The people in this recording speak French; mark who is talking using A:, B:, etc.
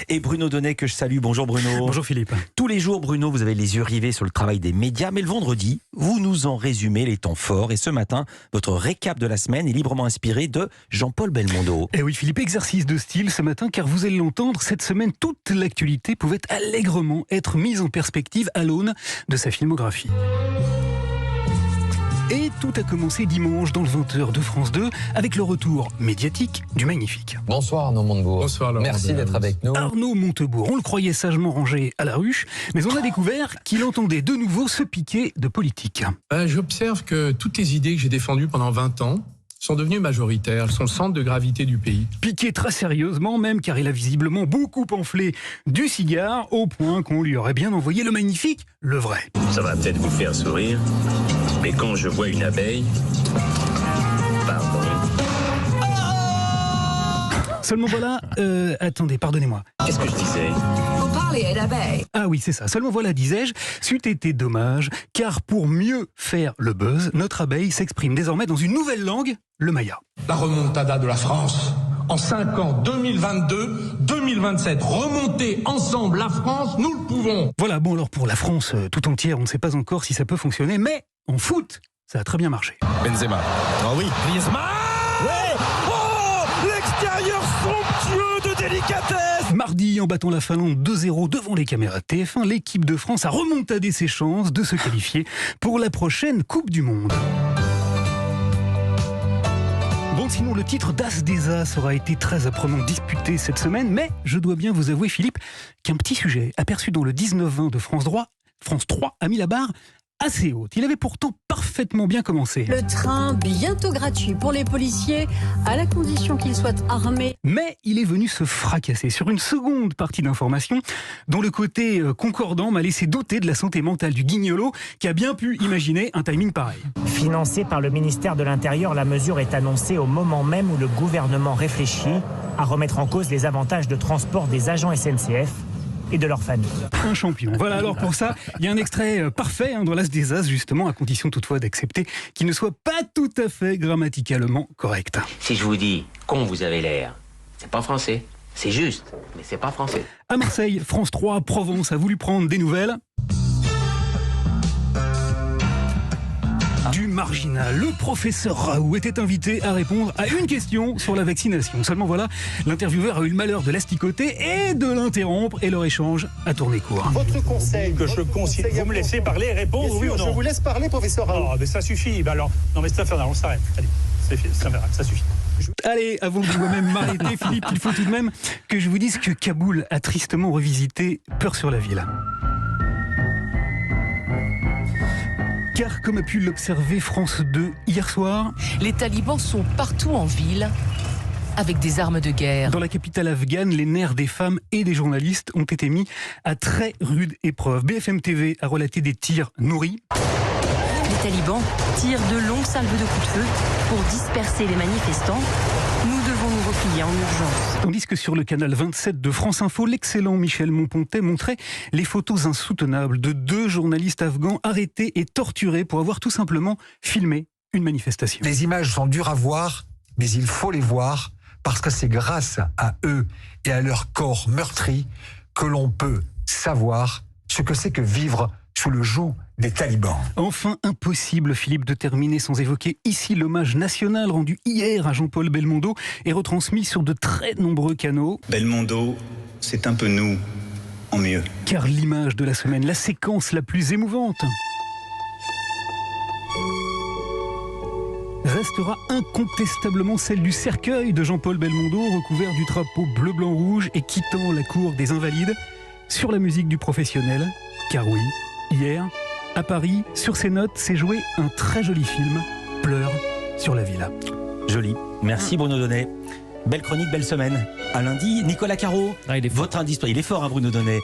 A: Et Bruno Donnet que je salue. Bonjour Bruno.
B: Bonjour Philippe.
A: Tous les jours Bruno, vous avez les yeux rivés sur le travail des médias, mais le vendredi, vous nous en résumez les temps forts. Et ce matin, votre récap de la semaine est librement inspiré de Jean-Paul Belmondo.
B: Eh oui Philippe, exercice de style ce matin, car vous allez l'entendre, cette semaine, toute l'actualité pouvait allègrement être mise en perspective à l'aune de sa filmographie. Et tout a commencé dimanche dans le 20h de France 2 avec le retour médiatique du Magnifique.
C: Bonsoir Arnaud Montebourg.
D: Bonsoir Laurent.
C: Merci d'être avec nous.
B: Arnaud Montebourg, on le croyait sagement rangé à la ruche, mais on a découvert qu'il entendait de nouveau se piquer de politique.
D: J'observe que toutes les idées que j'ai défendues pendant 20 ans sont devenues majoritaires. Elles sont le centre de gravité du pays.
B: Piqué très sérieusement même, car il a visiblement beaucoup enflé du cigare, au point qu'on lui aurait bien envoyé le Magnifique, le vrai.
E: Ça va peut-être vous faire sourire, mais quand je vois une abeille... Pardon.
B: Seulement voilà... attendez, pardonnez-moi.
E: Qu'est-ce que je disais ?
F: Vous parlez d'abeille.
B: Ah oui, c'est ça. Seulement voilà, disais-je, c'eût été dommage, car pour mieux faire le buzz, notre abeille s'exprime désormais dans une nouvelle langue, le maya.
G: La remontada de la France. En 5 ans, 2022, 2027, remonter ensemble la France, nous le pouvons.
B: Voilà, bon alors pour la France tout entière, on ne sait pas encore si ça peut fonctionner, mais en foot, ça a très bien marché.
H: Benzema. Ah oui. Griezmann. Ouais. Oh, l'extérieur somptueux de délicatesse.
B: Mardi, en battant la Finlande 2-0 devant les caméras de TF1, l'équipe de France a remontadé ses chances de se qualifier pour la prochaine Coupe du Monde. Bon, sinon, le titre d'As des As aura été très âprement disputé cette semaine, mais je dois bien vous avouer, Philippe, qu'un petit sujet aperçu dans le 19-20 de France 3 a mis la barre assez haute. Il avait pourtant parfaitement bien commencé.
F: Le train bientôt gratuit pour les policiers, à la condition qu'ils soient armés.
B: Mais il est venu se fracasser sur une seconde partie d'information dont le côté concordant m'a laissé douter de la santé mentale du guignolo qui a bien pu imaginer un timing pareil.
I: Financée par le ministère de l'Intérieur, la mesure est annoncée au moment même où le gouvernement réfléchit à remettre en cause les avantages de transport des agents SNCF et de leur famille.
B: Un champion. Voilà, alors pour ça, il y a un extrait parfait dans l'As des As, justement, à condition toutefois d'accepter qu'il ne soit pas tout à fait grammaticalement correct.
E: Si je vous dis con vous avez l'air, c'est pas français. C'est juste, mais c'est pas français.
B: À Marseille, France 3, Provence a voulu prendre des nouvelles du marginal. Le professeur Raoult était invité à répondre à une question sur la vaccination. Seulement voilà, l'intervieweur a eu le malheur de l'asticoter et de l'interrompre et leur échange a tourné court.
J: Votre conseil que je conseille, vous me laissez parler et répondre, oui ou non? Je vous laisse parler, professeur Raoult. Oh, mais ça suffit. Ben alors, non mais c'est infernal, on s'arrête. Allez, ça suffit.
B: Allez, avant de moi-même m'arrêter, Philippe, il faut tout de même que je vous dise que Kaboul a tristement revisité Peur sur la ville. Car, comme a pu l'observer France 2 hier soir,
K: les talibans sont partout en ville, avec des armes de guerre.
B: Dans la capitale afghane, les nerfs des femmes et des journalistes ont été mis à très rude épreuve. BFM TV a relaté des tirs nourris.
K: Les talibans tirent de longues salves de coups de feu pour disperser les manifestants. Nous devons nous replier en urgence.
B: Tandis que sur le canal 27 de France Info, l'excellent Michel Monpontet montrait les photos insoutenables de 2 journalistes afghans arrêtés et torturés pour avoir tout simplement filmé une manifestation.
L: Les images sont dures à voir, mais il faut les voir parce que c'est grâce à eux et à leur corps meurtri que l'on peut savoir ce que c'est que vivre sous le joug des talibans.
B: Enfin, impossible, Philippe, de terminer sans évoquer ici l'hommage national rendu hier à Jean-Paul Belmondo et retransmis sur de très nombreux canaux.
M: Belmondo, c'est un peu nous, en mieux.
B: Car l'image de la semaine, la séquence la plus émouvante, restera incontestablement celle du cercueil de Jean-Paul Belmondo, recouvert du drapeau bleu-blanc-rouge et quittant la cour des Invalides, sur la musique du professionnel. Car oui, hier, à Paris, sur ces notes, s'est joué un très joli film, Pleurs sur la Villa.
A: Joli. Merci Bruno Donnet. Belle chronique, belle semaine. À lundi, Nicolas Caro.
B: Il est
A: votre indispensable. Il est fort, Bruno Donnet.